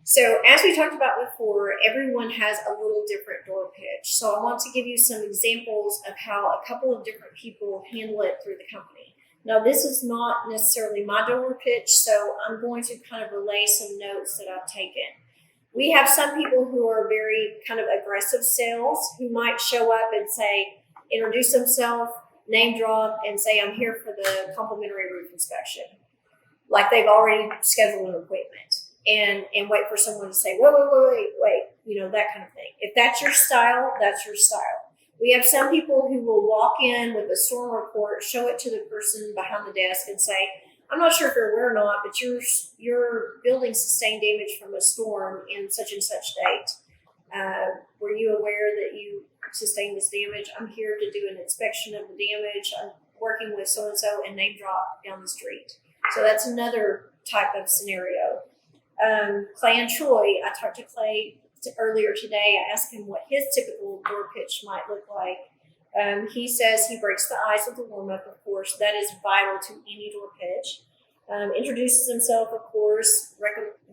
So as we talked about before, everyone has a little different door pitch. So I want to give you some examples of how a couple of different people handle it through the company. Now, this is not necessarily my door pitch, so I'm going to kind of relay some notes that I've taken. We have some people who are very kind of aggressive sales who might show up and say, introduce themselves, name drop, and say, I'm here for the complimentary roof inspection. Like they've already scheduled an appointment. And wait for someone to say, wait, that kind of thing. If that's your style, that's your style. We have some people who will walk in with a storm report, show it to the person behind the desk and say, I'm not sure if you're aware or not, but your building sustained damage from a storm in such and such date. Were you aware that you sustained this damage? I'm here to do an inspection of the damage. I'm working with so-and-so and name drop down the street. So that's another type of scenario. Clay and Troy, I talked to Clay earlier today. I asked him what his typical door pitch might look like. He says he breaks the ice with a warm-up, of course. That is vital to any door pitch. Introduces himself, of course,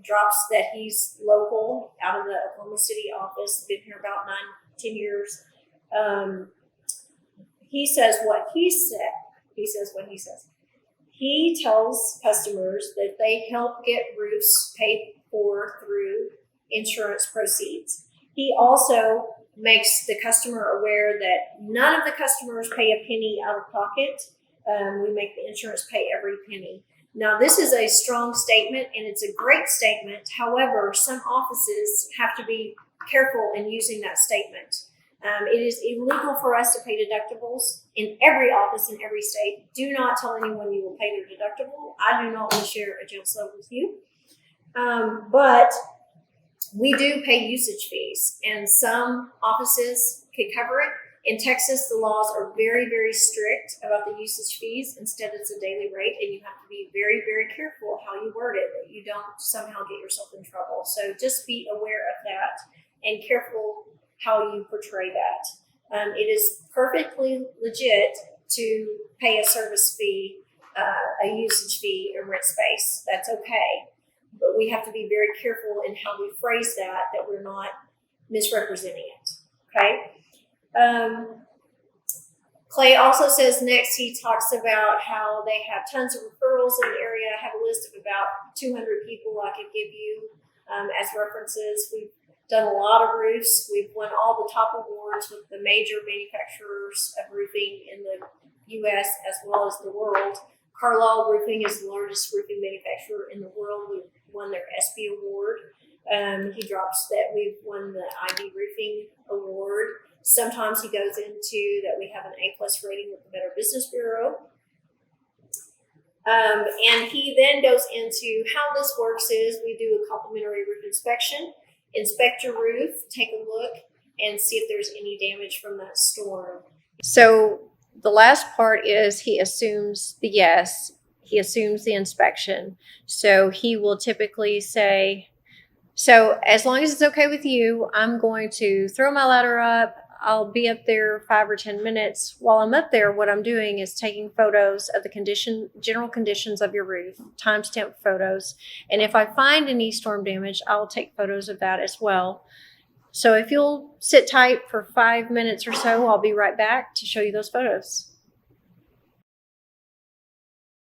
drops that he's local, out of the Oklahoma City office, been here about 9-10 years. He says what he said. He says what he says. He tells customers that they help get roofs paid for through insurance proceeds. He also makes the customer aware that none of the customers pay a penny out of pocket. We make the insurance pay every penny. Now, this is a strong statement, and it's a great statement. However, some offices have to be careful in using that statement. It is illegal for us to pay deductibles in every office in every state. Do not tell anyone you will pay their deductible. I do not want to share a jail cell with you. But we do pay usage fees, and some offices can cover it. In Texas, the laws are very, very strict about the usage fees. Instead, it's a daily rate, and you have to be very, very careful how you word it, that you don't somehow get yourself in trouble. So just be aware of that and careful how you portray that. It is perfectly legit to pay a service fee, a usage fee, and rent space. That's okay. But we have to be very careful in how we phrase that we're not misrepresenting it. Okay? Clay also says next, he talks about how they have tons of referrals in the area. I have a list of about 200 people I could give you as references. We've done a lot of roofs. We've won all the top awards with the major manufacturers of roofing in the U.S. as well as the world. Carlisle Roofing is the largest roofing manufacturer in the world. We've won their ESPY award. He drops that we've won the IB Roofing award. Sometimes he goes into that we have an A+ rating with the Better Business Bureau. And he then goes into how this works is we do a complimentary roof inspection, inspect your roof, take a look, and see if there's any damage from that storm. So the last part is he assumes the yes. He assumes the inspection. So he will typically say, so as long as it's okay with you, I'm going to throw my ladder up. I'll be up there 5 or 10 minutes. While I'm up there, what I'm doing is taking photos of the general conditions of your roof, timestamp photos. And if I find any storm damage, I'll take photos of that as well. So if you'll sit tight for 5 minutes or so, I'll be right back to show you those photos.